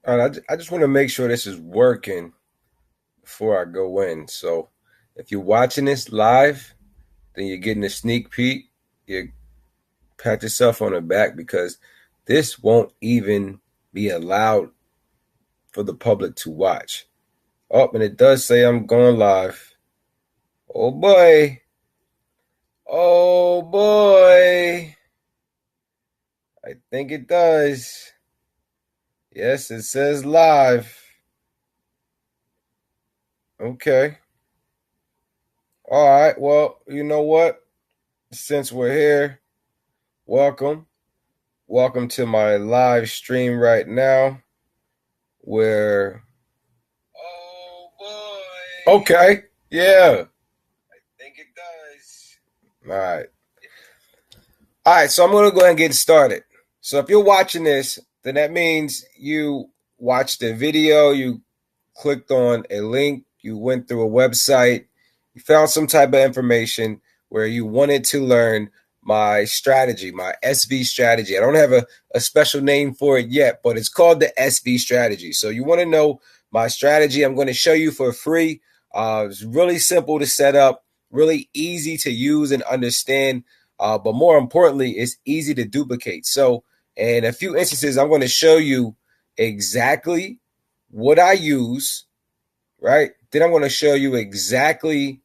All right, I just want to make sure this is working before I go in. So if you're watching this live, then you're getting a sneak peek. You pat yourself on the back because this won't even be allowed for the public to watch. Oh, and it does say I'm going live. Oh boy. Oh boy. I think it does. Yes, it says live. Okay. All right. Well, you know what? Since we're here, welcome. Welcome to my live stream right now where oh boy. Okay. Yeah. I think it does. All right. All right, so I'm going to go ahead and get started. So if you're watching this, then that means you watched a video, you clicked on a link, you went through a website, you found some type of information where you wanted to learn my strategy, my SV strategy. I don't have a special name for it yet, but it's called the SV strategy. So you want to know my strategy. I'm going to show you for free. It's really simple to set up, really easy to use and understand. But more importantly, it's easy to duplicate. So in a few instances, I'm going to show you exactly what I use, right? Then I'm going to show you exactly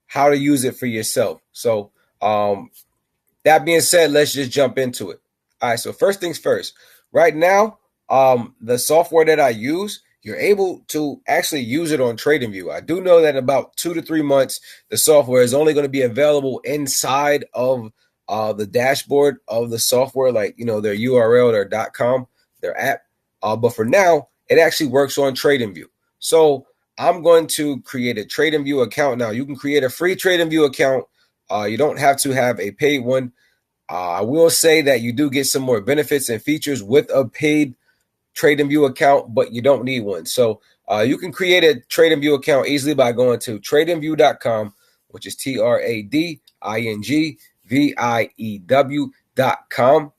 how to use it for yourself. So that being said, let's just jump into it. All right, so first things first. Right now, the software that I use, you're able to actually use it on TradingView. I do know that in about 2 to 3 months, the software is only going to be available inside of the dashboard of the software, like their URL, their .com, their app. But for now, it actually works on TradingView. So I'm going to create a TradingView account now. You can create a free TradingView account. You don't have to have a paid one. I will say that you do get some more benefits and features with a paid TradingView account, but you don't need one. So you can create a TradingView account easily by going to tradingview.com, which is TradingView.com.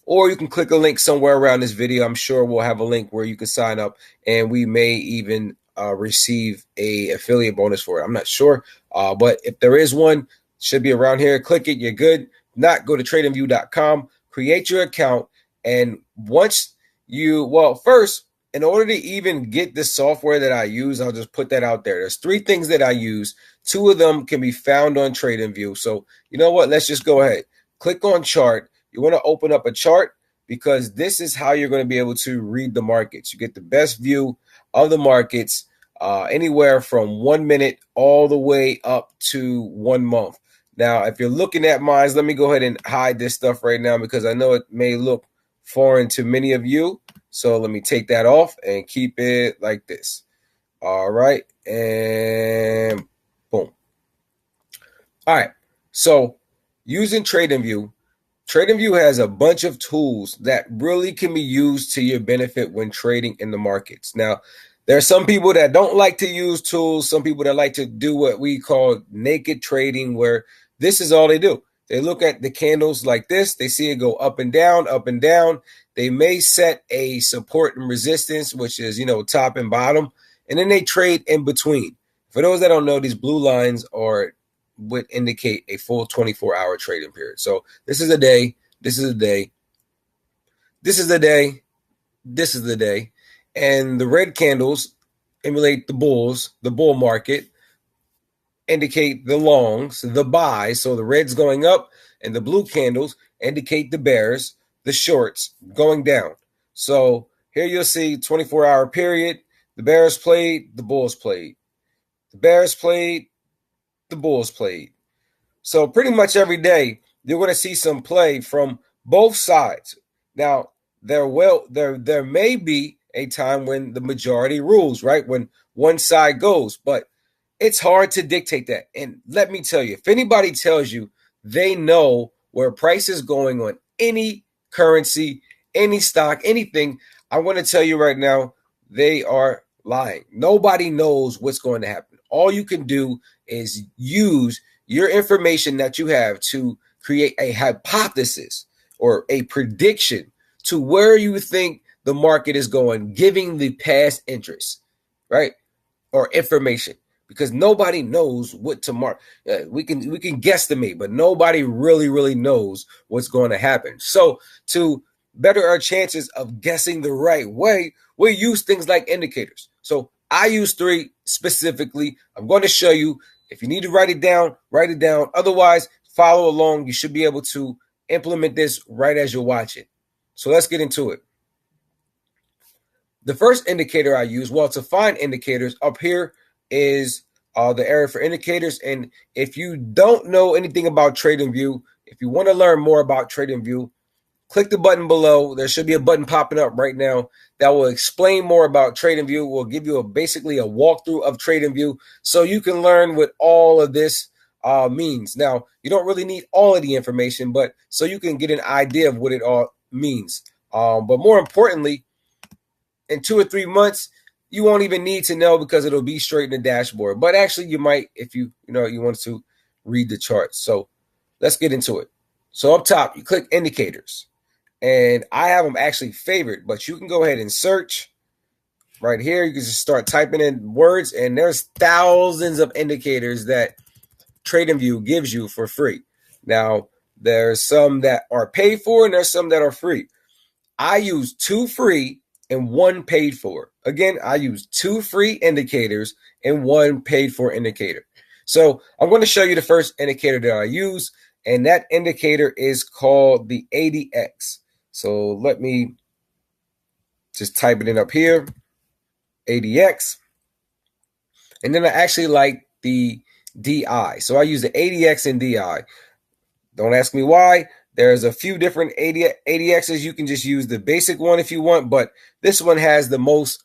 Or you can click a link somewhere around this video. I'm sure we'll have a link where you can sign up, and we may even receive a affiliate bonus for it. I'm not sure, but if there is one, should be around here. Click it. You're good. Not go to tradingview.com, create your account, and once first, in order to even get the software that I use, I'll just put that out there. There's 3 things that I use. 2 of them can be found on TradingView. So you know what? Let's just go ahead. Click on chart. You want to open up a chart because this is how you're going to be able to read the markets. You get the best view of the markets anywhere from 1 minute all the way up to 1 month. Now, if you're looking at mine, let me go ahead and hide this stuff right now because I know it may look foreign to many of you. So let me take that off and keep it like this. All right. And boom. All right. So using TradingView, TradingView has a bunch of tools that really can be used to your benefit when trading in the markets. Now, there are some people that don't like to use tools, some people that like to do what we call naked trading, where this is all they do. They look at the candles like this. They see it go up and down, up and down. They may set a support and resistance, which is, top and bottom, and then they trade in between. For those that don't know, these blue lines would indicate a full 24-hour trading period. So this is a day, this is a day, this is the day, this is the day. And the red candles emulate the bull market, indicate the longs, the buys. So the red's going up and the blue candles indicate the bears, the shorts going down. So here you'll see 24-hour period. The bears played, the bulls played. The bears played, the bulls played. So pretty much every day you're going to see some play from both sides. Now, there may be a time when the majority rules, right? When one side goes, but it's hard to dictate that. And let me tell you, if anybody tells you they know where price is going on any currency, any stock, anything, I want to tell you right now, they are lying. Nobody knows what's going to happen. All you can do is use your information that you have to create a hypothesis or a prediction to where you think the market is going, giving the past interest, right? Or information, because nobody knows what tomorrow. We can guesstimate, but nobody really knows what's going to happen. So to better our chances of guessing the right way, we use things like indicators. So I use 3 specifically. I'm going to show you. If you need to write it down, write it down. Otherwise, follow along. You should be able to implement this right as you watch it. So let's get into it. The first indicator I use, well, to find indicators, up here is the area for indicators. And if you don't know anything about TradingView, if you want to learn more about TradingView, click the button below. There should be a button popping up right now that will explain more about TradingView. We'll give you basically a walkthrough of TradingView so you can learn what all of this means. Now, you don't really need all of the information, but so you can get an idea of what it all means. But more importantly, in 2 or 3 months, you won't even need to know because it'll be straight in the dashboard. But actually, you might if you want to read the charts. So let's get into it. So up top, you click indicators. And I have them actually favored, but you can go ahead and search right here. You can just start typing in words, and there's thousands of indicators that TradingView gives you for free. Now, there's some that are paid for, and there's some that are free. I use 2 free and 1 paid for. Again, I use 2 free indicators and 1 paid for indicator. So I'm going to show you the first indicator that I use, and that indicator is called the ADX. So let me just type it in up here, ADX. And then I actually like the DI. So I use the ADX and DI. Don't ask me why. There's a few different ADXs. You can just use the basic one if you want, but this one has the most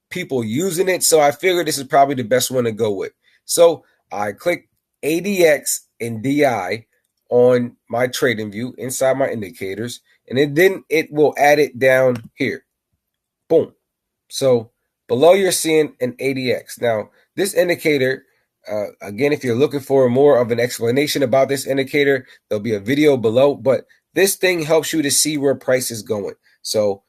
people using it. So I figured this is probably the best one to go with. So I click ADX and DI on my TradingView inside my indicators, and then it will add it down here. Boom. So below you're seeing an ADX. Now this indicator, again, if you're looking for more of an explanation about this indicator, there'll be a video below, but this thing helps you to see where price is going. So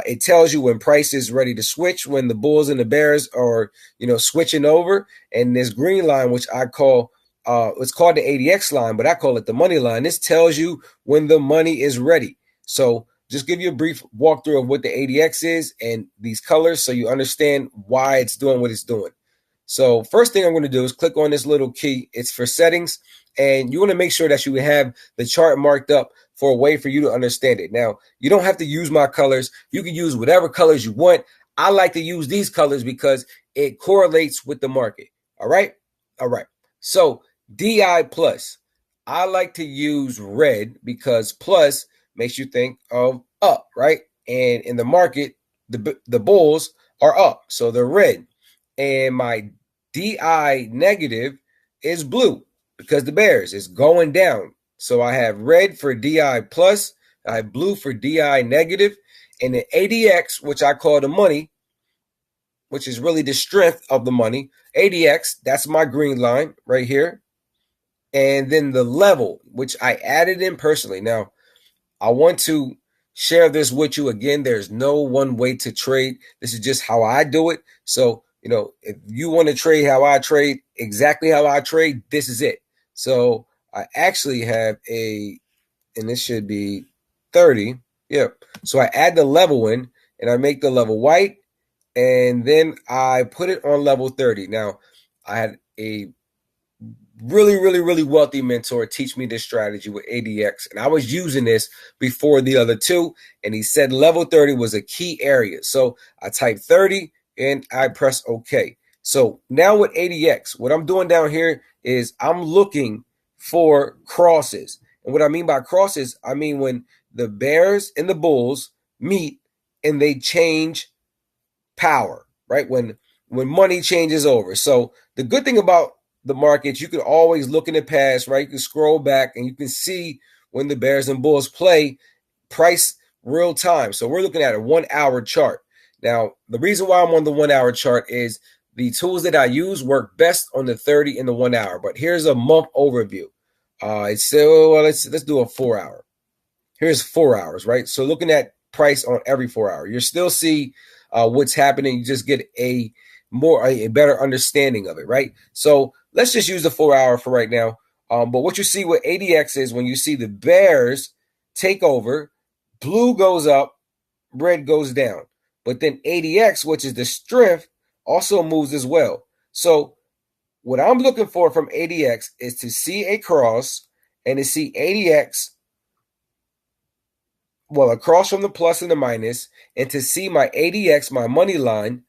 it tells you when price is ready to switch, when the bulls and the bears are, switching over. And this green line, which I call, it's called the ADX line, but I call it the money line. This tells you when the money is ready. So just give you a brief walkthrough of what the ADX is and these colors so you understand why it's doing what it's doing. So first thing I'm going to do is click on this little key. It's for settings, and you want to make sure that you have the chart marked up for a way for you to understand it. Now, you don't have to use my colors. You can use whatever colors you want. I like to use these colors because it correlates with the market. All right. So DI plus, I like to use red because plus makes you think of up, right? And in the market, the bulls are up, so they're red. And my DI negative is blue because the bears is going down. So I have red for DI plus, I have blue for DI negative, and the ADX, which I call the money, which is really the strength of the money. ADX, that's my green line right here. And then the level, which I added in personally. Now, I want to share this with you. Again, there's no one way to trade. This is just how I do it. So, if you want to trade how I trade, exactly how I trade, this is it. So I actually have and this should be 30. Yeah. So I add the level in and I make the level white, and then I put it on level 30. Now, I had a really wealthy mentor teach me this strategy with ADX, and I was using this before the other two, and he said level 30 was a key area. So I typed 30 and I press OK. So now with ADX, what I'm doing down here is I'm looking for crosses. And what I mean by crosses, I mean when the bears and the bulls meet and they change power, right? When money changes over. So the good thing about the markets, you can always look in the past, right? You can scroll back and you can see when the bears and bulls play price real time. So we're looking at a 1 hour chart. Now, the reason why I'm on the 1 hour chart is the tools that I use work best on the 30 and the 1 hour. But here's a month overview. Let's do a 4 hour. Here's 4 hours, right? So looking at price on every 4 hour. You'll still see what's happening. You just get a better understanding of it, right? So let's just use the 4 hour for right now. But what you see with ADX is when you see the bears take over, blue goes up, red goes down. But then ADX, which is the strength, also moves as well. So what I'm looking for from ADX is to see a cross and to see ADX, well, across from the plus and the minus, and to see my ADX, my money line,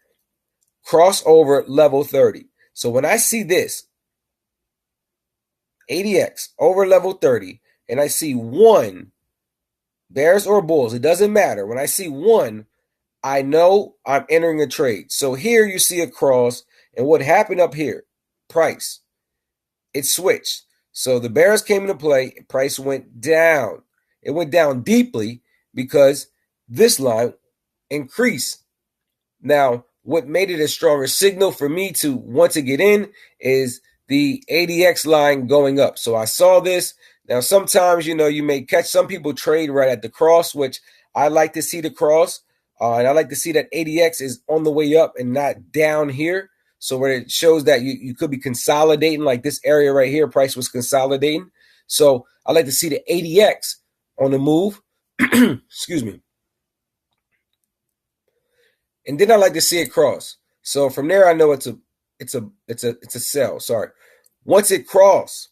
cross over level 30. So when I see this, ADX over level 30, and I see one, bears or bulls, it doesn't matter. When I see one, I know I'm entering a trade. So here you see a cross, and what happened up here, price, it switched. So the bears came into play, price went down. It went down deeply because this line increased. Now, what made it a stronger signal for me to want to get in is the ADX line going up. So I saw this. Now, sometimes, you may catch some people trade right at the cross, which I like to see the cross. And I like to see that ADX is on the way up and not down here. So where it shows that you could be consolidating, like this area right here, price was consolidating. So I like to see the ADX on the move. Excuse me. And then I like to see it cross. So from there, I know it's a sell. Sorry. Once it crosses,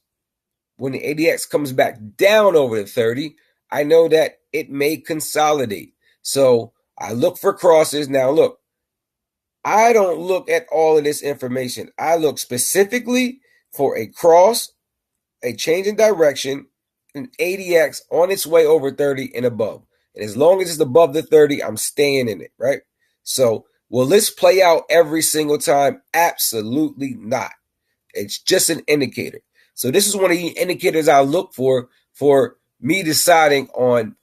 when the ADX comes back down over the 30, I know that it may consolidate. So I look for crosses. Now look, I don't look at all of this information. I look specifically for a cross, a change in direction, an ADX on its way over 30 and above. And as long as it's above the 30, I'm staying in it, right? So will this play out every single time? Absolutely not. It's just an indicator. So this is one of the indicators I look for me deciding on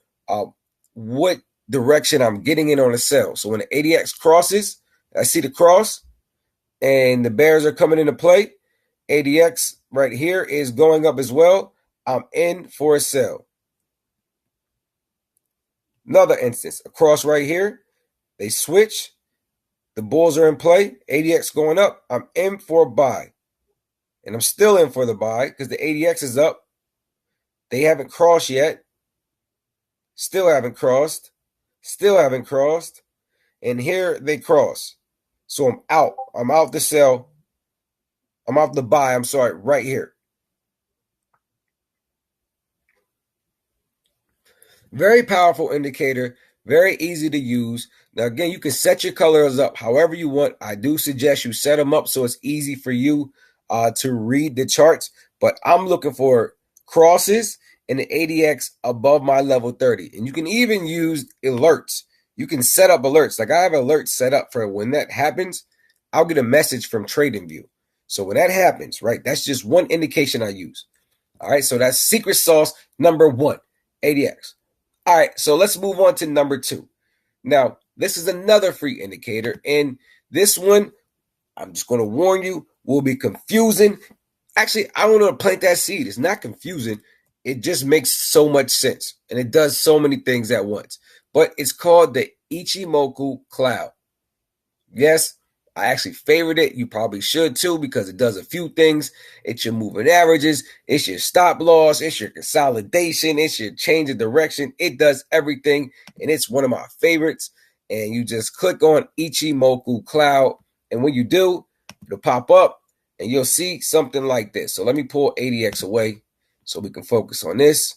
what direction I'm getting in on a sell. So when the ADX crosses, I see the cross and the bears are coming into play. ADX right here is going up as well. I'm in for a sell. Another instance, a cross right here. They switch. The bulls are in play. ADX going up. I'm in for a buy. And I'm still in for the buy because the ADX is up. They haven't crossed yet. Still haven't crossed. Still haven't crossed. And here they cross. So I'm out. I'm out the sell. I'm out the buy. I'm sorry, right here. Very powerful indicator. Very easy to use. Now, again, you can set your colors up however you want. I do suggest you set them up so it's easy for you to read the charts. But I'm looking for crosses and the ADX above my level 30. And you can even use alerts. You can set up alerts. Like I have alerts set up for when that happens, I'll get a message from TradingView. So when that happens, right, that's just one indication I use. All right, so that's secret sauce number 1, ADX. All right, so let's move on to number 2. Now, this is another free indicator, and this one, I'm just going to warn you, will be confusing. Actually, I don't want to plant that seed. It's not confusing. It just makes so much sense, and it does so many things at once. But it's called the Ichimoku Cloud. Yes, I actually favorite it. You probably should too because it does a few things. It's your moving averages. It's your stop loss. It's your consolidation. It's your change of direction. It does everything, and it's one of my favorites. And you just click on Ichimoku Cloud, and when you do, it'll pop up, and you'll see something like this. So let me pull ADX away so we can focus on this.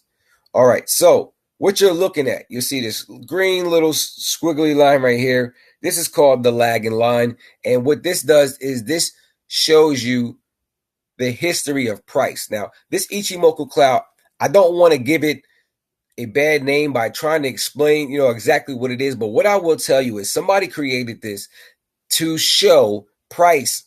All right, so what you're looking at, you see this green little squiggly line right here. This is called the lagging line. And what this does is this shows you the history of price. Now, this Ichimoku Cloud, I don't want to give it a bad name by trying to explain, exactly what it is. But what I will tell you is somebody created this to show price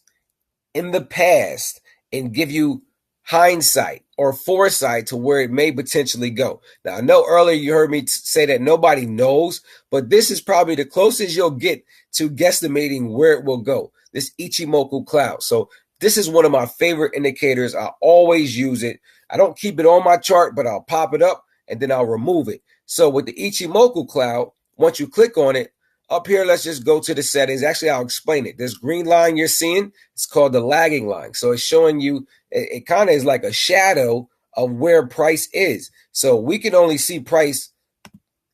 in the past and give you hindsight or foresight to where it may potentially go. Now, I know earlier you heard me say that nobody knows, but this is probably the closest you'll get to guesstimating where it will go, this Ichimoku Cloud. So this is one of my favorite indicators. I always use it. I don't keep it on my chart, but I'll pop it up and then I'll remove it. So with the Ichimoku Cloud, once you click on it, up here, let's just go to the settings. Actually, I'll explain it. This green line you're seeing, it's called the lagging line. So it's showing you, it kind of is like a shadow of where price is. So we can only see price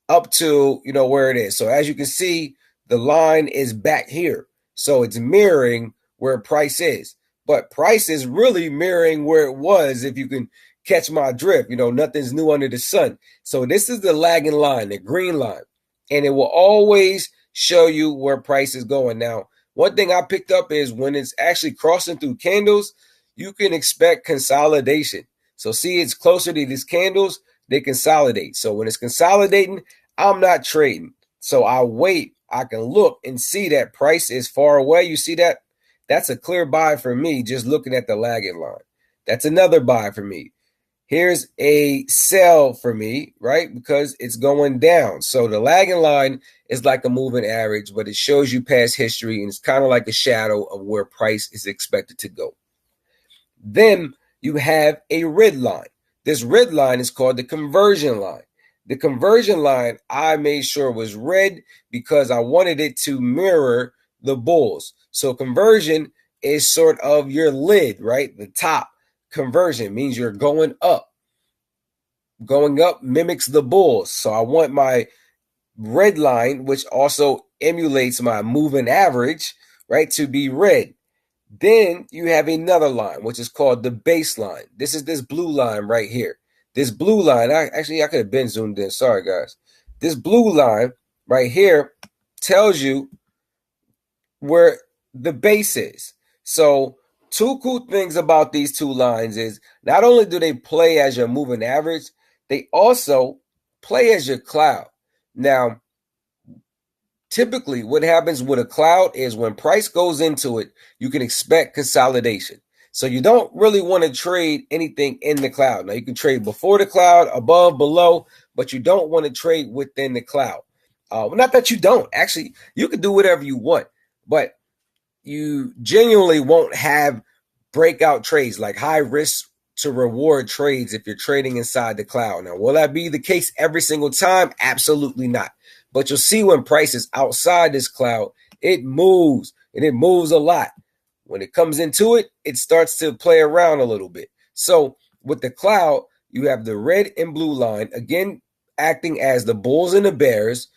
up to, where it is. So as you can see, the line is back here. So it's mirroring where price is. But price is really mirroring where it was, if you can catch my drift. Nothing's new under the sun. So this is the lagging line, the green line. And it will always show you where price is going. Now, one thing I picked up is when it's actually crossing through candles, you can expect consolidation. So see, it's closer to these candles, they consolidate. So when it's consolidating, I'm not trading. So I wait. I can look and see that price is far away. You see that? That's a clear buy for me just looking at the lagging line. That's another buy for me. Here's a sell for me, right? Because it's going down. So the lagging line is like a moving average, but it shows you past history, and it's kind of like a shadow of where price is expected to go. Then you have a red line. This red line is called the conversion line. The conversion line I made sure was red because I wanted it to mirror the bulls. So conversion is sort of your lid, right? The top. Conversion means you're going up. Going up mimics the bulls. So I want my red line, which also emulates my moving average, right, to be red. Then you have another line, which is called the baseline. This is this blue line right here. This blue line, I could have been zoomed in. Sorry, guys. This blue line right here tells you where the base is. So two cool things about these two lines is not only do they play as your moving average, they also play as your cloud. Now, typically what happens with a cloud is when price goes into it, you can expect consolidation. So you don't really want to trade anything in the cloud. Now you can trade before the cloud, above, below, but you don't want to trade within the cloud. Not that you don't. Actually, you can do whatever you want, but you genuinely won't have breakout trades, like high risk to reward trades, if you're trading inside the cloud. Now, will that be the case every single time? Absolutely not. But you'll see when price is outside this cloud, it moves, and it moves a lot. When it comes into it, it starts to play around a little bit. So with the cloud, you have the red and blue line, again, acting as the bulls and the bears,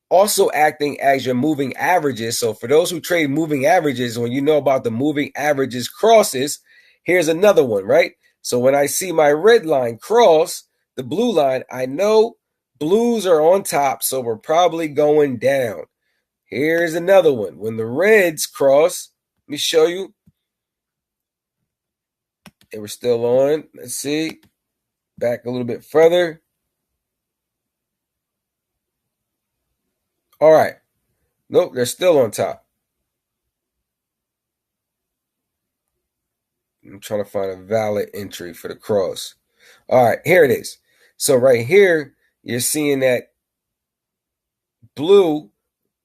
also acting as your moving averages. So for those who trade moving averages, when you know about the moving averages crosses, here's another one, right? So when I see my red line cross the blue line, I know blues are on top, so we're probably going down. Here's another one. When the reds cross, let me show you. And we're still on. Let's see. Back a little bit further. All right. Nope, they're still on top. I'm trying to find a valid entry for the cross. All right, here it is. So right here, you're seeing that blue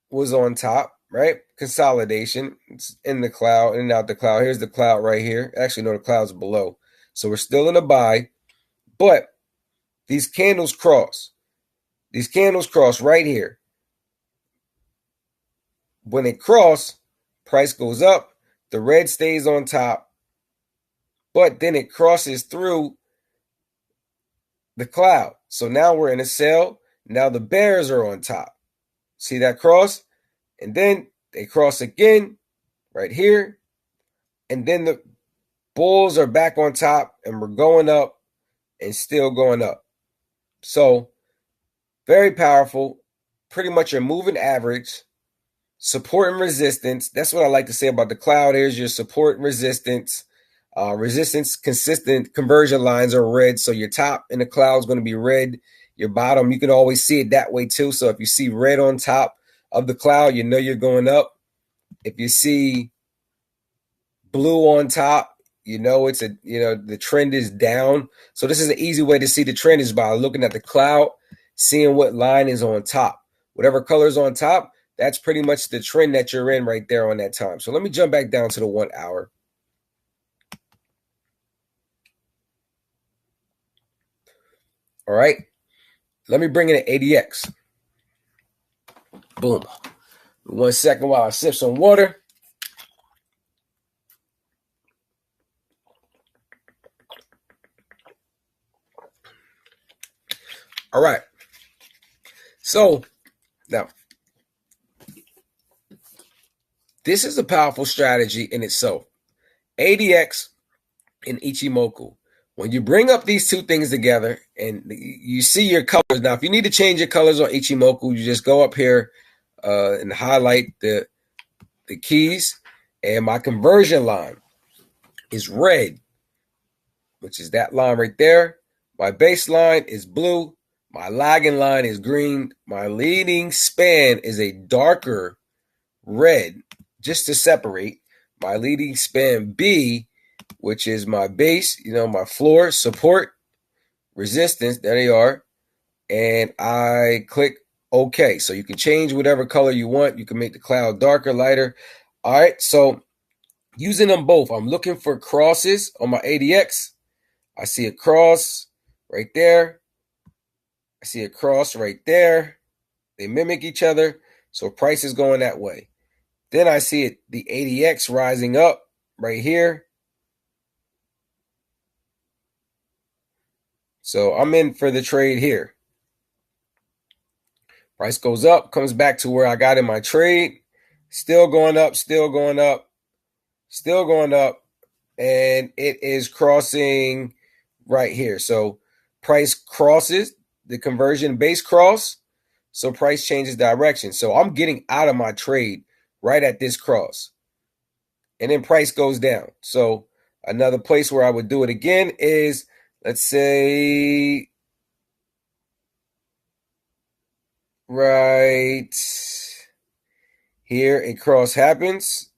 was on top, right? Consolidation. It's in the cloud, in and out the cloud. Here's the cloud right here. Actually, no, the cloud's below. So we're still in a buy, but these candles cross. These candles cross right here. When they cross, price goes up. The red stays on top, but then it crosses through the cloud. So now we're in a sell. Now the bears are on top. See that cross? And then they cross again right here. And then the bulls are back on top, and we're going up and still going up. So very powerful. Pretty much your moving average. Support and resistance. That's what I like to say about the cloud. Here's your support and resistance. Resistance, consistent conversion lines are red. So your top in the cloud is going to be red. Your bottom, you can always see it that way too. So if you see red on top of the cloud, you know you're going up. If you see blue on top, you know the trend is down. So this is an easy way to see the trend is by looking at the cloud, seeing what line is on top. Whatever color is on top, that's pretty much the trend that you're in right there on that time. So let me jump back down to the 1 hour. All right. Let me bring in an ADX. Boom. 1 second while I sip some water. All right. So now, this is a powerful strategy in itself. ADX and Ichimoku. When you bring up these two things together and you see your colors, now if you need to change your colors on Ichimoku, you just go up here and highlight the keys. And my conversion line is red, which is that line right there. My baseline is blue. My lagging line is green. My leading span is a darker red, just to separate. My leading span B, which is my base, my floor, support, resistance. There they are. And I click OK. So you can change whatever color you want. You can make the cloud darker, lighter. All right. So using them both, I'm looking for crosses on my ADX. I see a cross right there. I see a cross right there. They mimic each other. So price is going that way. Then I see it, the ADX rising up right here. So I'm in for the trade here. Price goes up, comes back to where I got in my trade. Still going up, still going up, still going up. And it is crossing right here. So price crosses the conversion base cross. So price changes direction. So I'm getting out of my trade right at this cross. And then price goes down. So another place where I would do it again is, let's say, right here, a cross happens.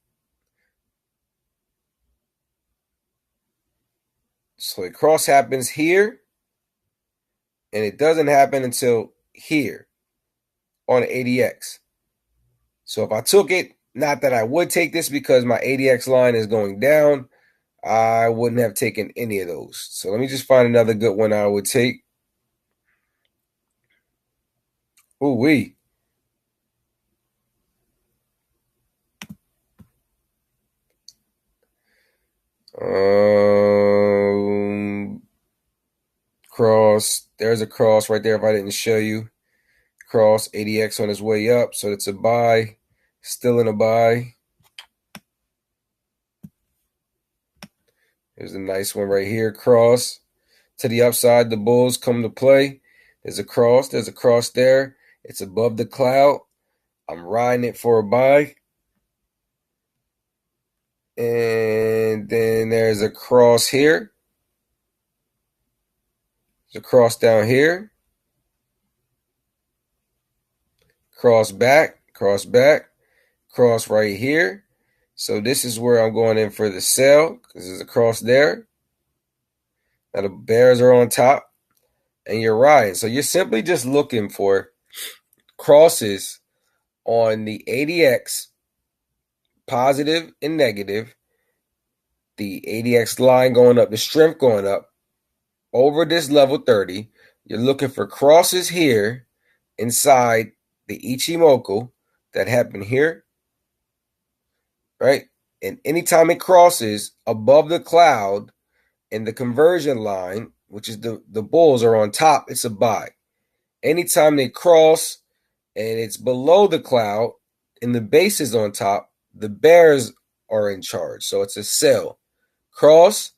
So a cross happens here, and it doesn't happen until here on ADX. So if I took it, not that I would take this because my ADX line is going down, I wouldn't have taken any of those. So let me just find another good one I would take. Ooh-wee. Cross. There's a cross right there if I didn't show you. Cross, ADX on its way up. So it's a buy. Still in a buy. There's a nice one right here. Cross. To the upside, the bulls come to play. There's a cross. There's a cross there. It's above the cloud. I'm riding it for a buy. And then there's a cross here. There's a cross down here. Cross back, cross back, cross right here. So this is where I'm going in for the sell because there's a cross there. Now the bears are on top and you're riding. So you're simply just looking for crosses on the ADX, positive and negative. The ADX line going up, the strength going up over this level 30. You're looking for crosses here inside the Ichimoku that happen here, right? And anytime it crosses above the cloud and the conversion line, which is the bulls are on top, it's a buy. Anytime they cross and it's below the cloud and the base is on top, the bears are in charge. So it's a sell. Cross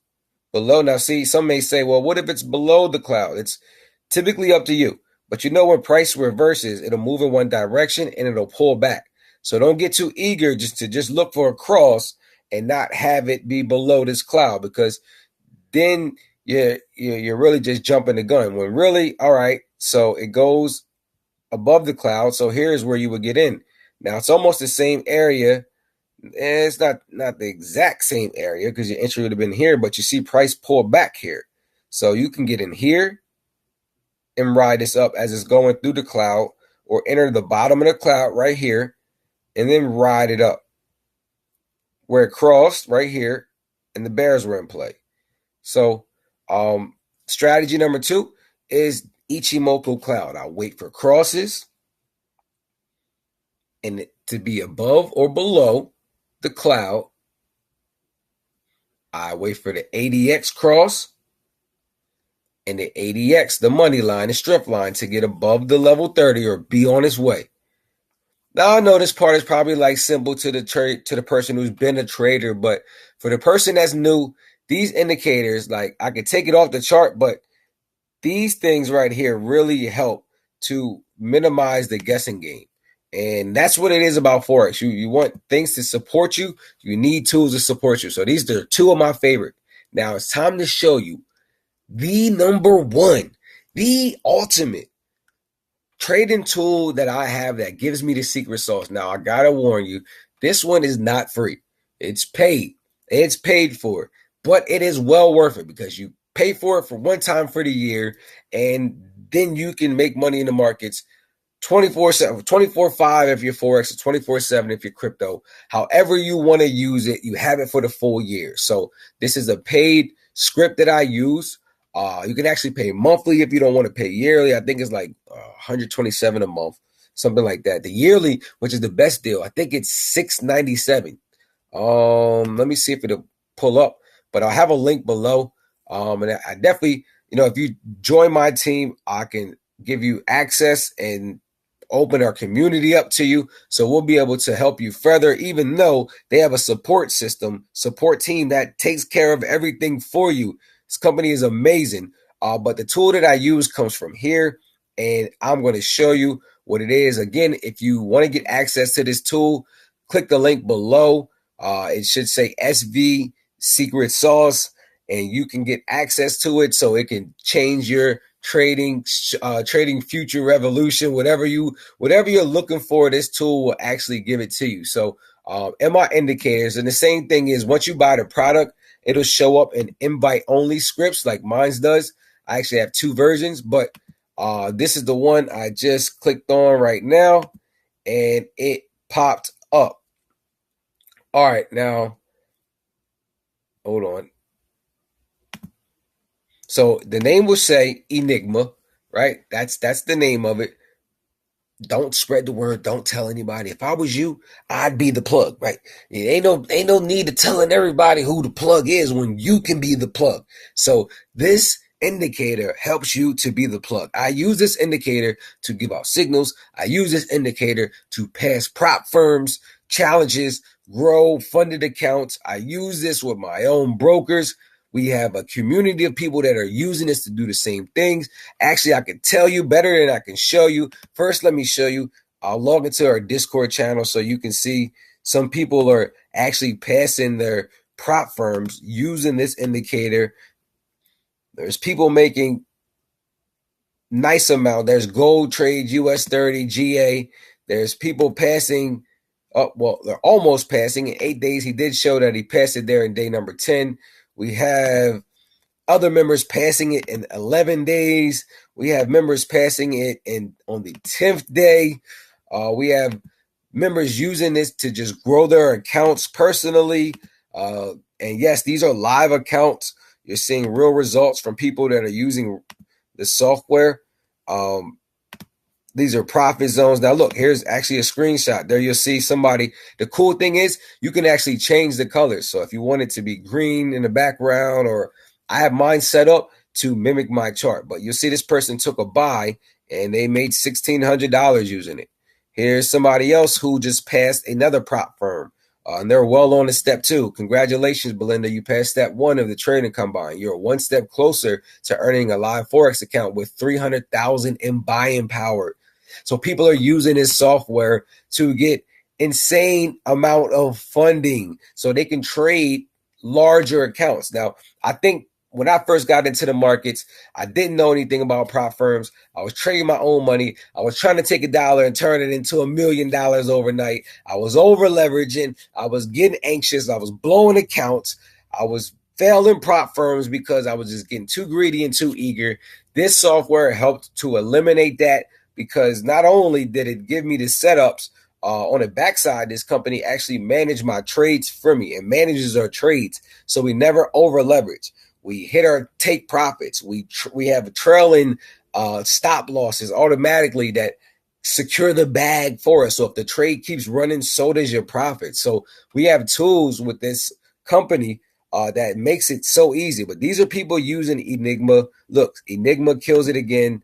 below. Now, see, some may say, well, what if it's below the cloud? It's typically up to you. But when price reverses, it'll move in one direction and it'll pull back. So don't get too eager just look for a cross and not have it be below this cloud, because then you're really just jumping the gun. When really, all right, so it goes above the cloud. So here's where you would get in. Now it's almost the same area. It's not the exact same area because your entry would have been here, but you see price pull back here. So you can get in here and ride this up as it's going through the cloud, or enter the bottom of the cloud right here and then ride it up where it crossed right here and the bears were in play. So strategy number 2 is Ichimoku cloud. I'll wait for crosses. and it to be above or below the cloud. I wait for the ADX cross and the ADX, the money line, the strip line, to get above the level 30 or be on its way. Now I know this part is probably like simple to the person who's been a trader, but for the person that's new, these indicators, like I could take it off the chart, but these things right here really help to minimize the guessing game. And that's what it is about Forex. You want things to support you. You need tools to support you. So these are two of my favorite. Now it's time to show you the number one, the ultimate trading tool that I have that gives me the secret sauce. Now I gotta warn you, this one is not free. It's paid. It's paid for, but it is well worth it because you pay for it for one time for the year, and then you can make money in the markets 24/7, 24/5 if you're Forex, 24/7 if you're crypto. However you want to use it, you have it for the full year. So this is a paid script that I use. You can actually pay monthly if you don't want to pay yearly. I think it's like 127 a month, something like that. The yearly, which is the best deal, I think it's $697. Let me see if it'll pull up, but I'll have a link below. And I definitely, if you join my team, I can give you access and open our community up to you. So we'll be able to help you further, even though they have a support team that takes care of everything for you. This company is amazing. But the tool that I use comes from here, and I'm going to show you what it is. Again, if you want to get access to this tool, click the link below. It should say SV Secret Sauce, and you can get access to it so it can change your trading future revolution. Whatever you're looking for, this tool will actually give it to you. So MI indicators, and the same thing is once you buy the product, it'll show up in invite only scripts like mine does. I actually have two versions, but this is the one I just clicked on right now, and it popped up. All right, now hold on. So the name will say Enigma, right? That's the name of it. Don't spread the word. Don't tell anybody. If I was you, I'd be the plug, right? Ain't no need to telling everybody who the plug is when you can be the plug. So this indicator helps you to be the plug. I use this indicator to give out signals. I use this indicator to pass prop firms, challenges, grow funded accounts. I use this with my own brokers. We have a community of people that are using this to do the same things. Actually, I can tell you better than I can show you. First, let me show you. I'll log into our Discord channel so you can see some people are actually passing their prop firms using this indicator. There's people making nice amount. There's Gold Trade, US 30, GA. There's people passing. They're almost passing in 8 days. He did show that he passed it there in day number 10. We have other members passing it in 11 days. We have members passing it on the 10th day. We have members using this to just grow their accounts personally. And yes, these are live accounts. You're seeing real results from people that are using the software. These are profit zones. Now, look, here's actually a screenshot. There you'll see somebody. The cool thing is you can actually change the colors. So if you want it to be green in the background, or I have mine set up to mimic my chart. But you'll see this person took a buy and they made $1,600 using it. Here's somebody else who just passed another prop firm. And they're well on to step 2. Congratulations, Belinda. You passed step 1 of the trading combine. You're one step closer to earning a live Forex account with 300,000 in buying power. So people are using this software to get insane amount of funding so they can trade larger accounts. Now, I think when I first got into the markets, I didn't know anything about prop firms. I was trading my own money. I was trying to take $1 and turn it into $1 million overnight. I was over leveraging. I was getting anxious. I was blowing accounts. I was failing prop firms because I was just getting too greedy and too eager. This software helped to eliminate that, because not only did it give me the setups, on the backside, this company actually managed my trades for me and manages our trades. So we never over leverage. We hit our take profits. We have trailing stop losses automatically that secure the bag for us. So if the trade keeps running, so does your profit. So we have tools with this company that makes it so easy. But these are people using Enigma. Look, Enigma kills it again.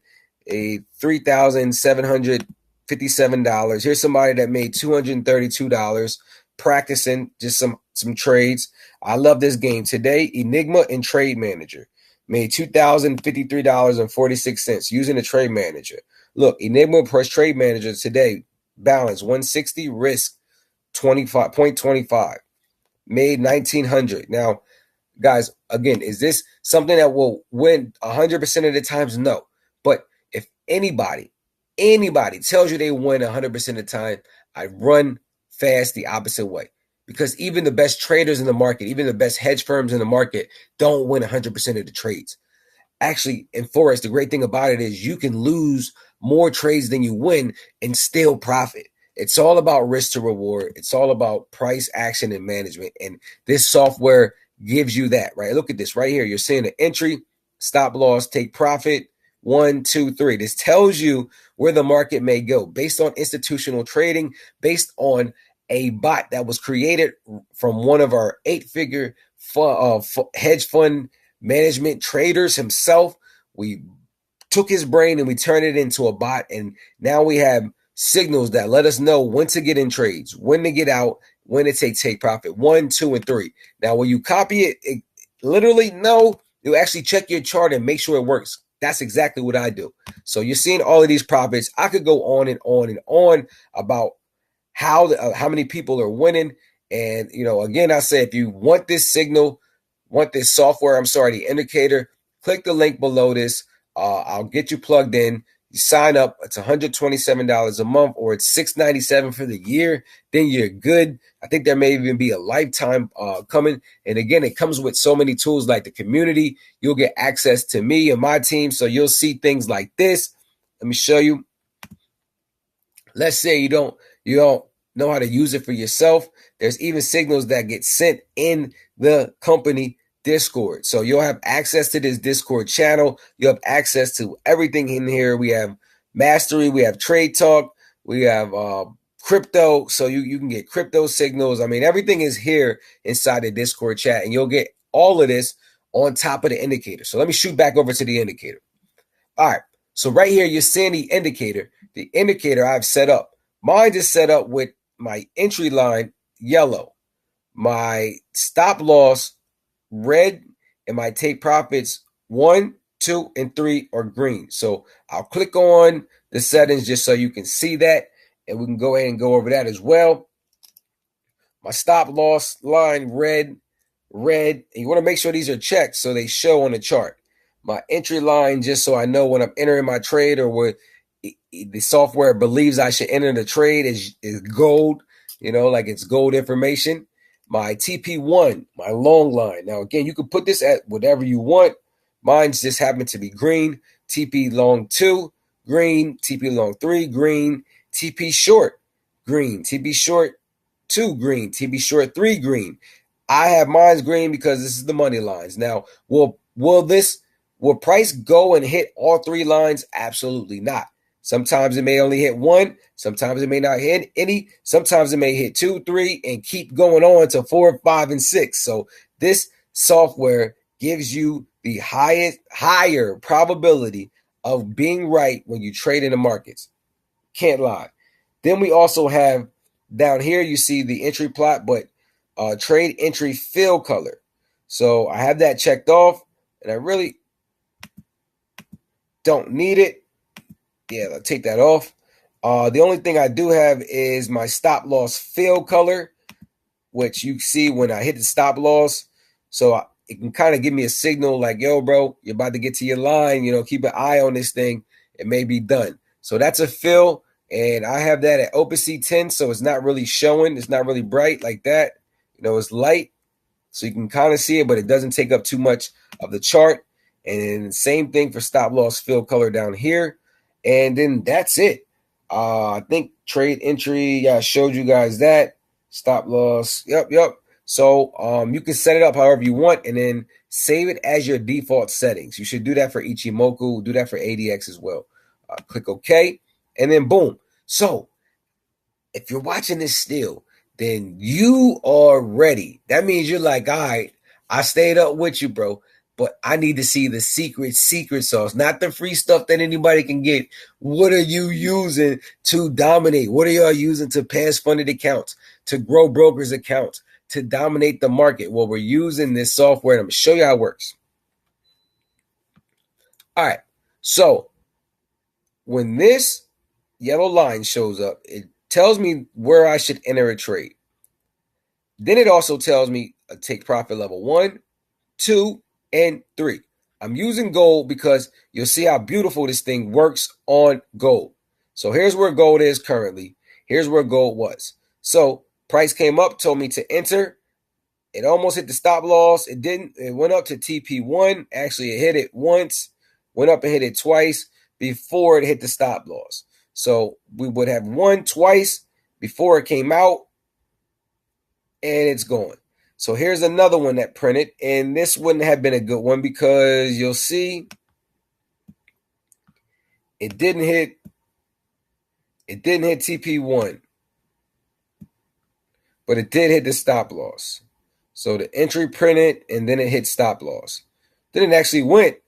A $3,757. Here's somebody that made $232 practicing just some trades. I love this game. Today, Enigma and Trade Manager made $2,053.46 using the Trade Manager. Look, Enigma plus Trade Manager today, balance 160, risk 25.25, made 1900. Now, guys, again, is this something that will win 100% of the times? No. But if anybody tells you they win 100% of the time, I run fast the opposite way. Because even the best traders in the market, even the best hedge firms in the market don't win 100% of the trades. Actually, in Forex, the great thing about it is you can lose more trades than you win and still profit. It's all about risk to reward. It's all about price action and management. And this software gives you that, right? Look at this right here. You're seeing the entry, stop loss, take profit, 1, 2, 3. This tells you where the market may go based on institutional trading, based on a bot that was created from one of our 8-figure hedge fund management traders himself. We took his brain and we turned it into a bot, and now we have signals that let us know when to get in trades, when to get out, when to take profit, 1, 2, and 3. Now, when you copy it literally, no, you actually check your chart and make sure it works. That's exactly what I do. So you're seeing all of these profits. I could go on and on and on about how many people are winning. And, again, I say, if you want this signal, want this software, the indicator, click the link below this. I'll get you plugged in. You sign up. It's $127 a month, or it's $697 for the year. Then you're good. I think there may even be a lifetime coming. And again, it comes with so many tools like the community. You'll get access to me and my team. So you'll see things like this. Let me show you. Let's say you don't know how to use it for yourself. There's even signals that get sent in the company Discord. So you'll have access to this Discord channel. You'll have access to everything in here. We have Mastery, we have Trade Talk, we have crypto. So you can get crypto signals. Everything is here inside the Discord chat, and you'll get all of this on top of the indicator. So let me shoot back over to the indicator. All right. So right here, you're seeing the indicator. The indicator I've set up. Mine is set up with my entry line yellow, my stop loss red, and my take profits 1, 2, and 3 are green. So I'll click on the settings just so you can see that, and we can go ahead and go over that as well. My stop loss line red, and you want to make sure these are checked so they show on the chart. My entry line, just so I know when I'm entering my trade or what the software believes I should enter the trade, is gold, like it's gold information. My TP1, my long line. Now, again, you can put this at whatever you want. Mine's just happened to be green. TP long 2, green. TP long 3, green. TP short, green. TP short 2, green. TP short 3, green. I have mine's green because this is the money lines. Now, will price go and hit all 3 lines? Absolutely not. Sometimes it may only hit 1. Sometimes it may not hit any. Sometimes it may hit 2, 3, and keep going on to 4, 5, and 6. So this software gives you the higher probability of being right when you trade in the markets. Can't lie. Then we also have down here, you see the entry plot, but trade entry fill color. So I have that checked off, and I really don't need it. Yeah, I'll take that off. The only thing I do have is my stop loss fill color, which you see when I hit the stop loss. So it can kind of give me a signal like, yo, bro, you're about to get to your line. Keep an eye on this thing. It may be done. So that's a fill. And I have that at OpenSea 10. So it's not really showing. It's not really bright like that. It's light. So you can kind of see it, but it doesn't take up too much of the chart. And same thing for stop loss fill color down here. And then that's it. I think trade entry, I showed you guys that. Stop loss. Yep. So you can set it up however you want and then save it as your default settings. You should do that for Ichimoku. Do that for ADX as well. Click OK. And then boom. So if you're watching this still, then you are ready. That means you're like, all right, I stayed up with you, bro, but I need to see the secret sauce, not the free stuff that anybody can get. What are you using to dominate? What are y'all using to pass funded accounts, to grow brokers accounts, to dominate the market? Well, we're using this software, and I'm going to show you how it works. All right, so when this yellow line shows up, it tells me where I should enter a trade. Then it also tells me a take profit level 1, 2, and 3. I'm using gold because you'll see how beautiful this thing works on gold. So here's where gold is currently. Here's where gold was. So price came up, told me to enter. It almost hit the stop loss. It didn't. It went up to TP1. Actually, it hit it once, went up and hit it twice before it hit the stop loss. So we would have won twice before it came out, and it's going. So here's another one that printed, and this wouldn't have been a good one because you'll see it didn't hit TP1, but it did hit the stop loss. So the entry printed, and then it hit stop loss. Then it actually went.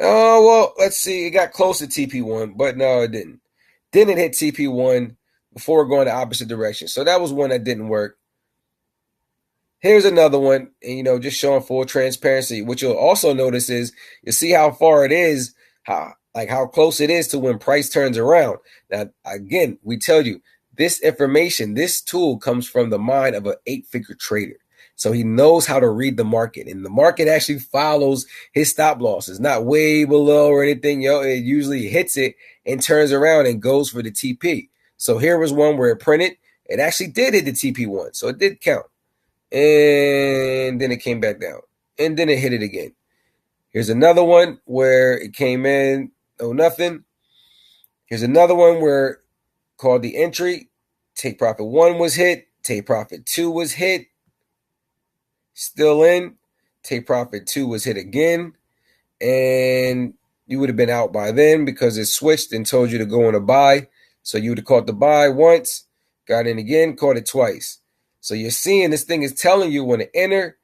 Oh, well, let's see. It got close to TP1, but no, it didn't. Then it hit TP1 before going the opposite direction. So that was one that didn't work. Here's another one, and just showing full transparency. What you'll also notice is you see how far it is, how close it is to when price turns around. Now, again, we tell you this information, this tool comes from the mind of an 8-figure trader. So he knows how to read the market, and the market actually follows his stop losses, not way below or anything. It usually hits it and turns around and goes for the TP. So here was one where it printed. It actually did hit the TP1, so it did count. And then it came back down, and then it hit it again. Here's another one where it came in, oh, nothing. Here's another one where called the entry. Take profit 1 was hit. Take profit 2 was hit. Still in. Take profit 2 was hit again. And you would have been out by then because it switched and told you to go on a buy. So you would have caught the buy once, got in again, caught it twice. So you're seeing this thing is telling you when to enter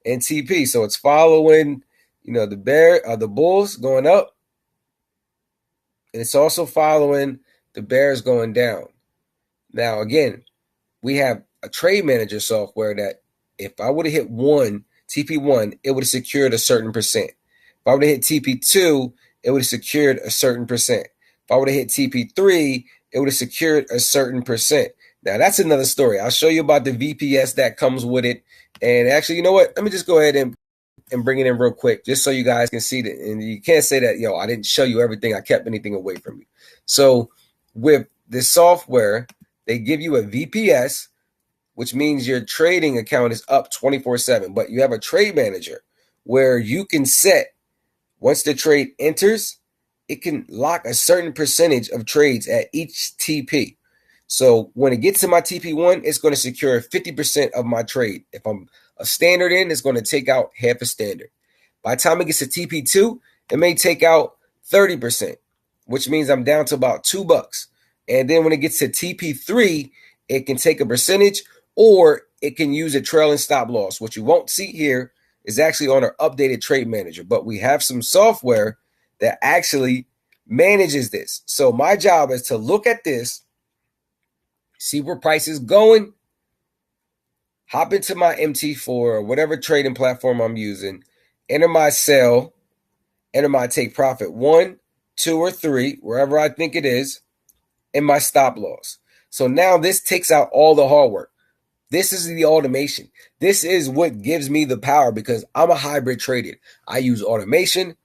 and TP. So it's following, the bulls going up. And it's also following the bears going down. Now, again, we have a trade manager software that if I would have hit TP1, it would have secured a certain percent. If I would have hit TP2, it would have secured a certain percent. If I would have hit TP3, it would have secured a certain percent. Now, that's another story. I'll show you about the VPS that comes with it. And actually, you know what? Let me just go ahead and bring it in real quick, just so you guys can see that. And you can't say that, I didn't show you everything. I kept anything away from you. So with this software, they give you a VPS, which means your trading account is up 24/7. But you have a trade manager where you can set, once the trade enters, it can lock a certain percentage of trades at each TP. So when it gets to my TP1, it's going to secure 50% of my trade. If I'm a standard in, it's going to take out half a standard. By the time it gets to TP2, it may take out 30%, which means I'm down to about $2. And then when it gets to TP3, it can take a percentage, or it can use a trailing stop loss. What you won't see here is actually on our updated trade manager, but we have some software that actually manages this. So my job is to look at this, see where price is going, hop into my MT4 or whatever trading platform I'm using, enter my sell, enter my take profit 1, 2, or 3, wherever I think it is, and my stop loss. So now this takes out all the hard work. This is the automation. This is what gives me the power because I'm a hybrid trader. I use automation,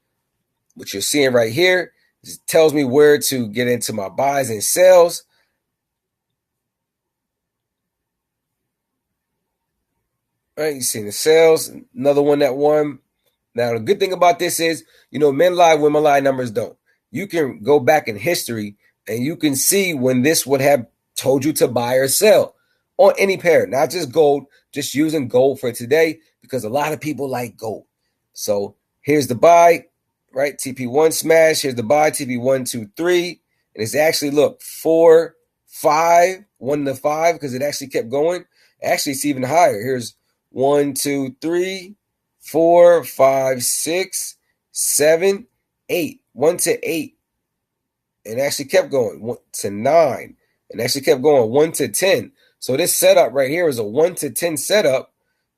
which you're seeing right here. It tells me where to get into my buys and sells. All right, you see the sales, another one that won. Now, the good thing about this is, men lie, women lie, numbers don't. You can go back in history and you can see when this would have told you to buy or sell on any pair, not just gold, just using gold for today because a lot of people like gold. So here's the buy, right? TP1 smash. Here's the buy, TP1, 2, 3. And it's actually, look, 4, 5, 1 to 5, because it actually kept going. Actually, it's even higher. Here's 1, 2, 3, 4, 5, 6, 7, 8. 1 to 8. And actually kept going. 1 to 9. And actually kept going. 1 to 10. So this setup right here is a 1 to 10 setup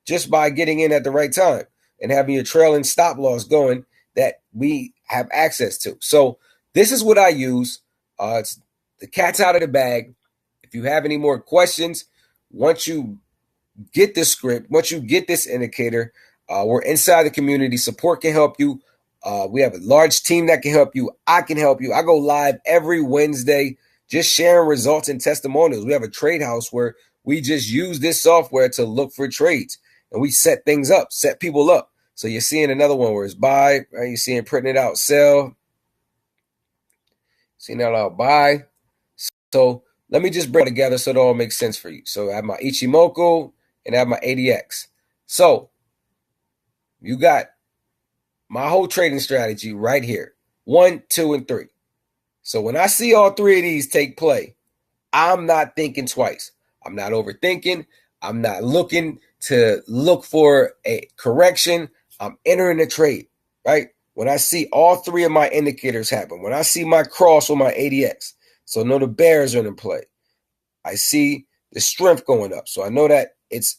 just by getting in at the right time and having your trailing stop loss going that we have access to. So this is what I use. It's the cat's out of the bag. If you have any more questions, once you get the script, once you get this indicator, we're inside the community. Support can help you. We have a large team that can help you. I can help you. I go live every Wednesday just sharing results and testimonials. We have a trade house where we just use this software to look for trades. And we set things up, set people up. So you're seeing another one where it's buy, right? You're seeing printing it out, sell. Seeing that out, buy. So let me just bring it together so it all makes sense for you. So I have my Ichimoku and I have my ADX. So you got my whole trading strategy right here. 1, 2, and 3. So when I see all three of these take play, I'm not thinking twice. I'm not overthinking. I'm not looking to look for a correction. I'm entering the trade, right? When I see all three of my indicators happen, when I see my cross with my ADX, so I know the bears are in play. I see the strength going up. So I know that it's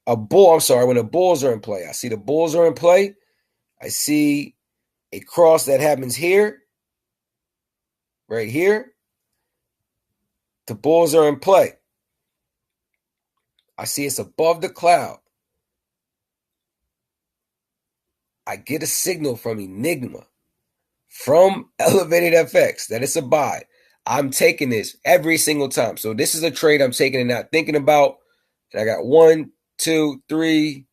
a bull. I'm sorry, when the bulls are in play. I see the bulls are in play. I see a cross that happens here, right here. The bulls are in play. I see it's above the cloud. I get a signal from Enigma, from Elevated FX, that it's a buy. I'm taking this every single time. So this is a trade I'm taking and not thinking about. And I got 1, 2, 3.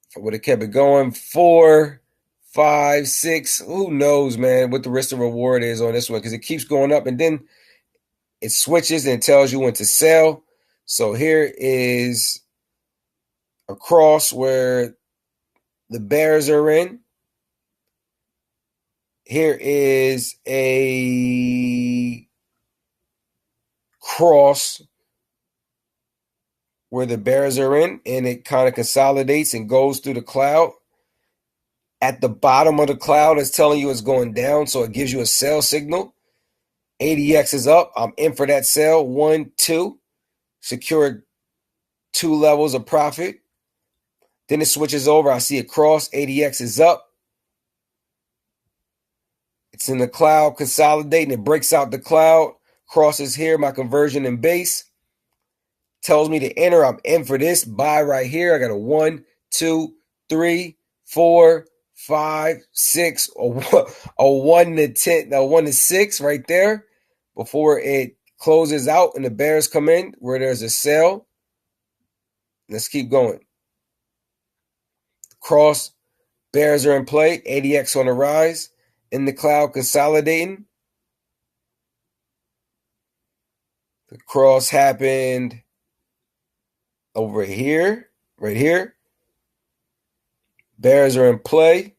If I would have kept it going, 4, 5, 6. Who knows, man, what the risk to reward is on this one, because it keeps going up and then it switches and tells you when to sell. So here is a cross where the bears are in. Here is a cross where the bears are in, and it kind of consolidates and goes through the cloud. At the bottom of the cloud, it's telling you it's going down, so it gives you a sell signal. ADX is up. I'm in for that sell. 1, 2. Secured 2 levels of profit. Then it switches over. I see a cross. ADX is up. It's in the cloud consolidating. It breaks out the cloud. Crosses here. My conversion in base. Tells me to enter. I'm in for this. Buy right here. I got a 1, 2, 3, 4, 5, 6, a 1 to 10, a 1 to 6 right there before it closes out and the bears come in where there's a sell. Let's keep going. Cross, bears are in play. ADX on the rise. In the cloud consolidating. The cross happened over here, right here. Bears are in play.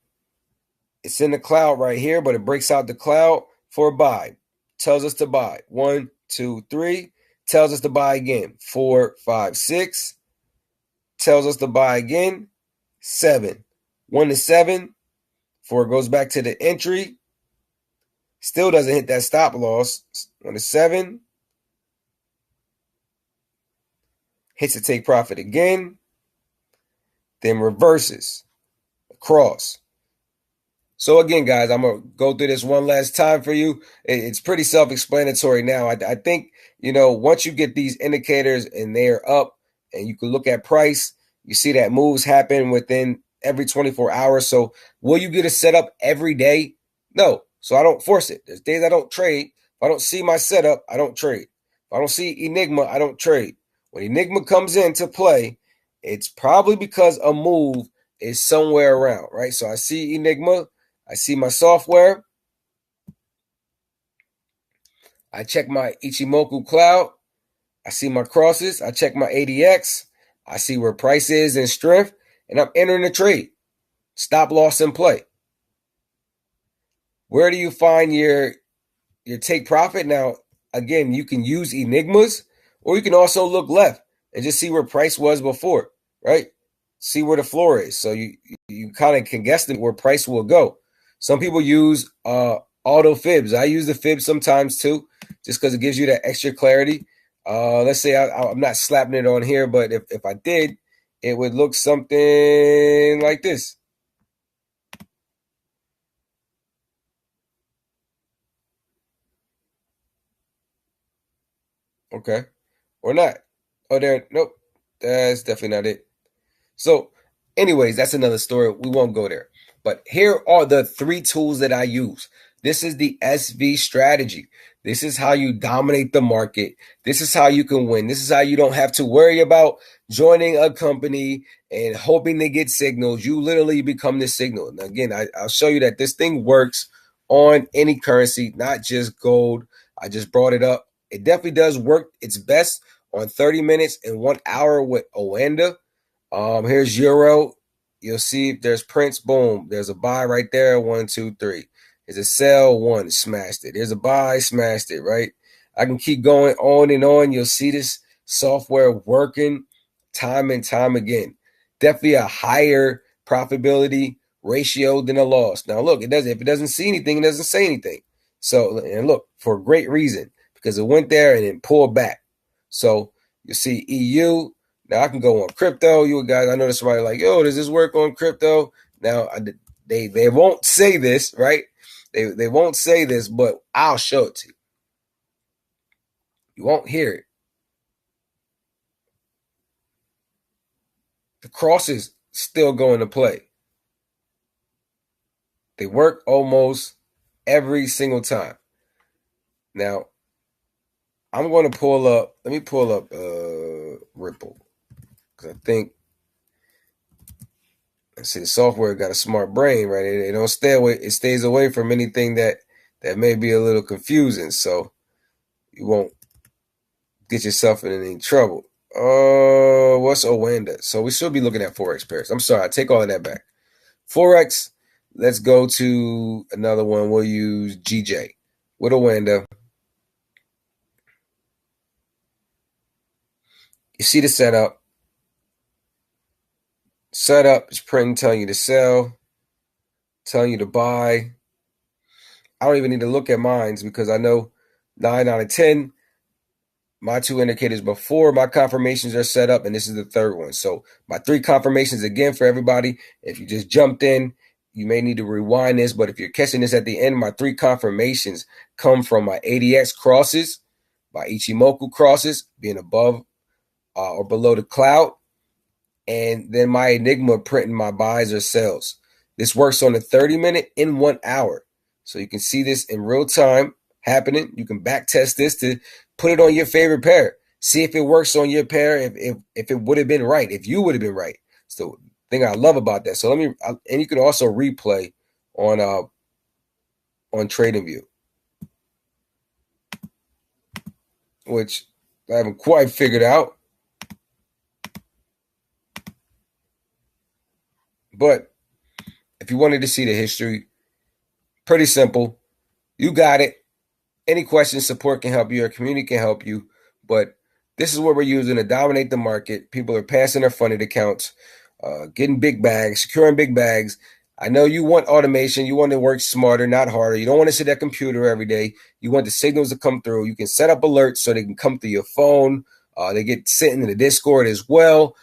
It's in the cloud right here, but it breaks out the cloud for a buy. Tells us to buy. 1, 2, 3. Tells us to buy again. 4, 5, 6. Tells us to buy again. 7. 1 to 7. Before it goes back to the entry. Still doesn't hit that stop loss. 1 to 7. Hits to take profit again. Then reverses. Across. So again, guys, I'm going to go through this one last time for you. It's pretty self-explanatory now. I think, once you get these indicators and they're up and you can look at price, you see that moves happen within every 24 hours. So will you get a setup every day? No. So I don't force it. There's days I don't trade. If I don't see my setup, I don't trade. If I don't see Enigma, I don't trade. When Enigma comes into play, it's probably because a move is somewhere around, right? So I see Enigma. I see my software. I check my Ichimoku cloud. I see my crosses. I check my ADX. I see where price is and strength, and I'm entering the trade. Stop loss in play. Where do you find your take profit? Now, again, you can use Enigmas, or you can also look left and just see where price was before, right? See where the floor is. So you kind of can guess where price will go. Some people use auto fibs. I use the fib sometimes too, just because it gives you that extra clarity. Let's say I'm not slapping it on here, but if I did, it would look something like this. Okay. Or not. Oh, there. Nope. That's definitely not it. So, anyways, that's another story. We won't go there. But here are the 3 tools that I use. This is the SV strategy. This is how you dominate the market. This is how you can win. This is how you don't have to worry about joining a company and hoping to get signals. You literally become the signal. And again, I'll show you that this thing works on any currency, not just gold. I just brought it up. It definitely does work its best on 30 minutes and 1 hour with Oanda. Here's Euro. You'll see if there's prints. Boom. There's a buy right there. 1, 2, 3. There's a sell. 1. Smashed it. There's a buy. Smashed it. Right. I can keep going on and on. You'll see this software working time and time again. Definitely a higher profitability ratio than a loss. Now look, if it doesn't see anything, it doesn't say anything. So, and look, for a great reason, because it went there and then pulled back. So you see EU. Now I can go on crypto. You guys, I know there's somebody like, yo, does this work on crypto? Now they won't say this, right? They won't say this, but I'll show it to you. You won't hear it. The crosses still go into play. They work almost every single time. Now, I'm going to pull up. Let me pull up Ripple, because I think, see, the software got a smart brain, right? It don't stay away. It stays away from anything that may be a little confusing, so you won't get yourself in any trouble. What's Oanda? So we should be looking at Forex pairs. I'm sorry, I take all of that back. Forex. Let's go to another one. We'll use GJ with Oanda. You see the setup. Setup is printing, telling you to sell, telling you to buy. I don't even need to look at mines because I know 9 out of 10, my 2 indicators before my confirmations are set up, and this is the 3rd one. So my 3 confirmations again for everybody. If you just jumped in, you may need to rewind this, but if you're catching this at the end, my 3 confirmations come from my ADX crosses, my Ichimoku crosses being above or below the cloud, and then my Enigma printing my buys or sells. This works on the 30-minute in 1 hour. So you can see this in real time happening. You can back test this to put it on your favorite pair. See if it works on your pair, if it would have been right, if you would have been right. So thing I love about that. So and you can also replay on TradingView, which I haven't quite figured out. But if you wanted to see the history, pretty simple. You got it. Any questions, support can help you, or community can help you. But this is what we're using to dominate the market. People are passing their funded accounts, getting big bags, securing big bags. I know you want automation. You want to work smarter, not harder. You don't want to sit at a computer every day. You want the signals to come through. You can set up alerts so they can come through your phone. They get sent in the Discord as well.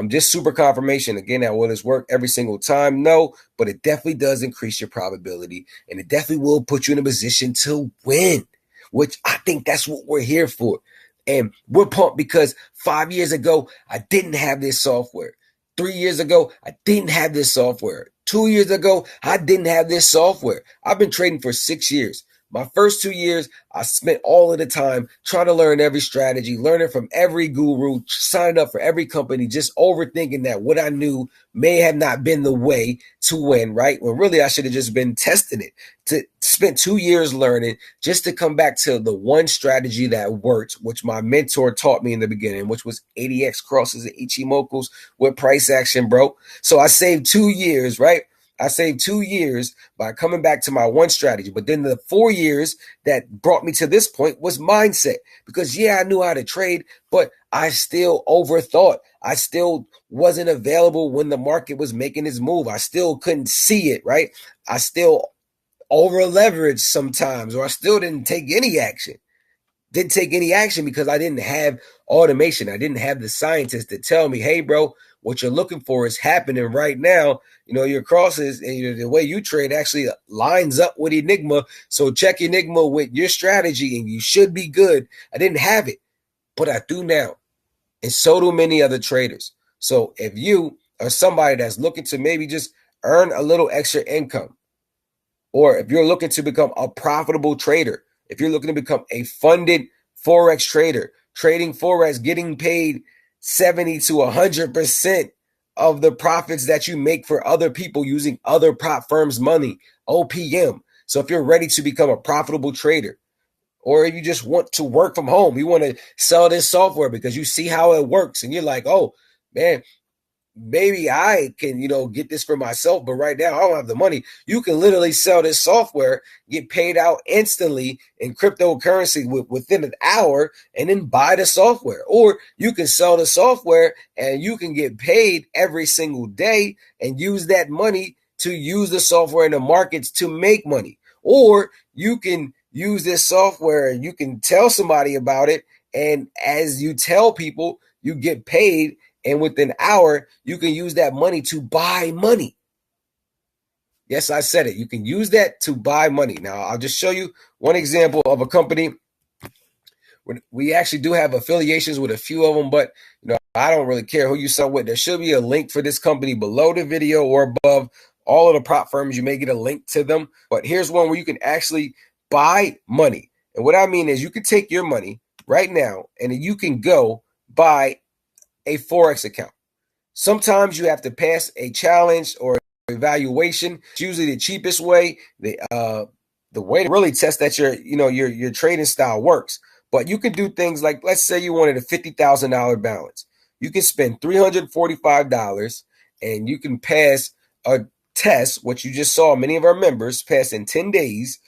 Just super confirmation. Again, that will this work every single time? No, but it definitely does increase your probability, and it definitely will put you in a position to win, which I think that's what we're here for. And we're pumped because 5 years ago, I didn't have this software. 3 years ago, I didn't have this software. 2 years ago, I didn't have this software. I've been trading for 6 years. My first 2 years, I spent all of the time trying to learn every strategy, learning from every guru, signing up for every company, just overthinking that what I knew may have not been the way to win, right? When really I should have just been testing it. To spend 2 years learning just to come back to the one strategy that worked, which my mentor taught me in the beginning, which was ADX crosses and Ichimokus with price action, bro. So I saved 2 years, right? I saved 2 years by coming back to my one strategy. But then the 4 years that brought me to this point was mindset. Because yeah, I knew how to trade, but I still overthought. I still wasn't available when the market was making its move. I still couldn't see it, right? I still over leveraged sometimes, or I still didn't take any action. Didn't take any action because I didn't have automation. I didn't have the scientists to tell me, hey, bro, what you're looking for is happening right now. You know, your crosses and the way you trade actually lines up with Enigma. So check Enigma with your strategy and you should be good. I didn't have it, but I do now. And so do many other traders. So if you are somebody that's looking to maybe just earn a little extra income, or if you're looking to become a profitable trader, if you're looking to become a funded Forex trader, trading Forex, getting paid 70 to 100% of the profits that you make for other people using other prop firms' money, OPM. So if you're ready to become a profitable trader, or if you just want to work from home, you want to sell this software because you see how it works and you're like, oh, man, maybe I can, get this for myself, but right now I don't have the money. You can literally sell this software, get paid out instantly in cryptocurrency within an hour, and then buy the software. Or you can sell the software and you can get paid every single day and use that money to use the software in the markets to make money. Or you can use this software and you can tell somebody about it. And as you tell people, you get paid. And within an hour, you can use that money to buy money. Yes, I said it. You can use that to buy money. Now, I'll just show you one example of a company. We actually do have affiliations with a few of them, but I don't really care who you sell with. There should be a link for this company below the video or above. All of the prop firms, you may get a link to them. But here's one where you can actually buy money. And what I mean is you can take your money right now and you can go buy a Forex account. Sometimes you have to pass a challenge or evaluation. It's usually the cheapest way, the way to really test that your trading style works. But you can do things like, let's say you wanted a $50,000 balance. You can spend $345 and you can pass a test, which you just saw many of our members pass in 10 days.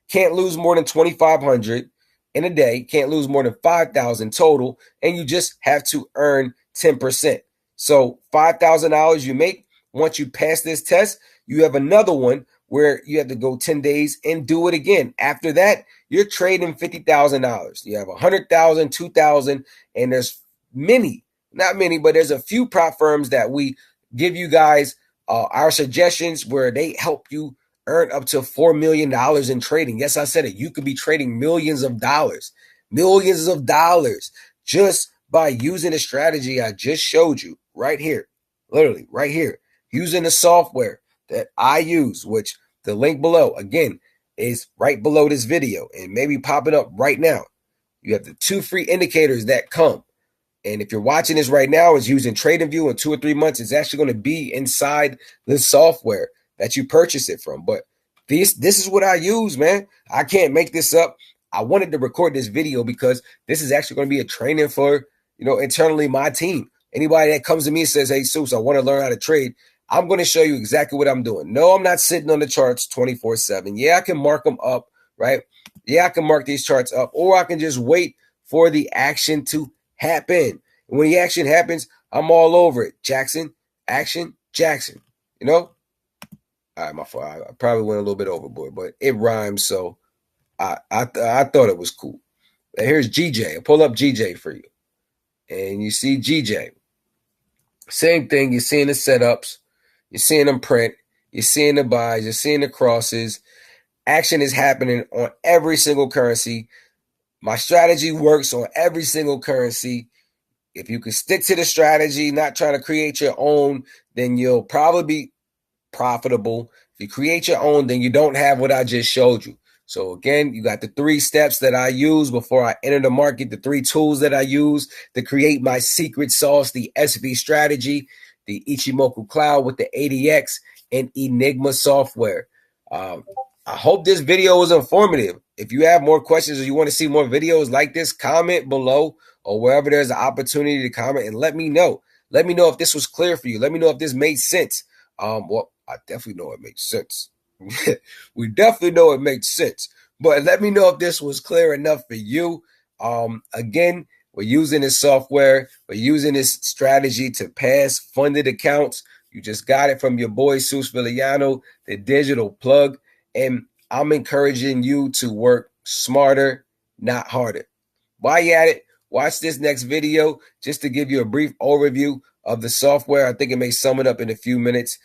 Can't lose more than 2,500 in a day. Can't lose more than 5,000 total. And you just have to earn 10%. So $5,000 you make, once you pass this test, you have another one where you have to go 10 days and do it again. After that, you're trading $50,000. You have 100,000, 2,000, and there's not many, but there's a few prop firms that we give you guys our suggestions where they help you earn up to $4 million in trading. Yes, I said it. You could be trading millions of dollars just by using the strategy I just showed you right here, literally right here, using the software that I use, which the link below, again, is right below this video and maybe popping up right now. You have the 2 free indicators that come. And if you're watching this right now, it's using TradingView in 2 or 3 months. It's actually going to be inside the software that you purchase it from. But this is what I use, man. I can't make this up. I wanted to record this video because this is actually going to be a training for, internally my team. Anybody that comes to me and says, hey, Seuss, I want to learn how to trade, I'm going to show you exactly what I'm doing. No, I'm not sitting on the charts 24/7. Yeah, I can mark them up, right? Yeah, I can mark these charts up, or I can just wait for the action to happen. And when the action happens, I'm all over it. Jackson, action, Jackson. All right, my fault. I probably went a little bit overboard, but it rhymes, so I thought it was cool. Here's GJ. I'll pull up GJ for you. And you see GJ. Same thing. You're seeing the setups. You're seeing them print. You're seeing the buys. You're seeing the crosses. Action is happening on every single currency. My strategy works on every single currency. If you can stick to the strategy, not trying to create your own, then you'll probably be profitable. If you create your own, then you don't have what I just showed you. So again, you got the 3 steps that I use before I enter the market, the 3 tools that I use to create my secret sauce, the SV strategy, the Ichimoku Cloud with the ADX and Enigma software. I hope this video was informative. If you have more questions or you want to see more videos like this, comment below or wherever there's an opportunity to comment and let me know. Let me know if this was clear for you. Let me know if this made sense. I definitely know it makes sense. We definitely know it makes sense. But let me know if this was clear enough for you. Again, we're using this software. We're using this strategy to pass funded accounts. You just got it from your boy, Sus Villano, the digital plug. And I'm encouraging you to work smarter, not harder. While you at it, watch this next video just to give you a brief overview of the software. I think it may sum it up in a few minutes.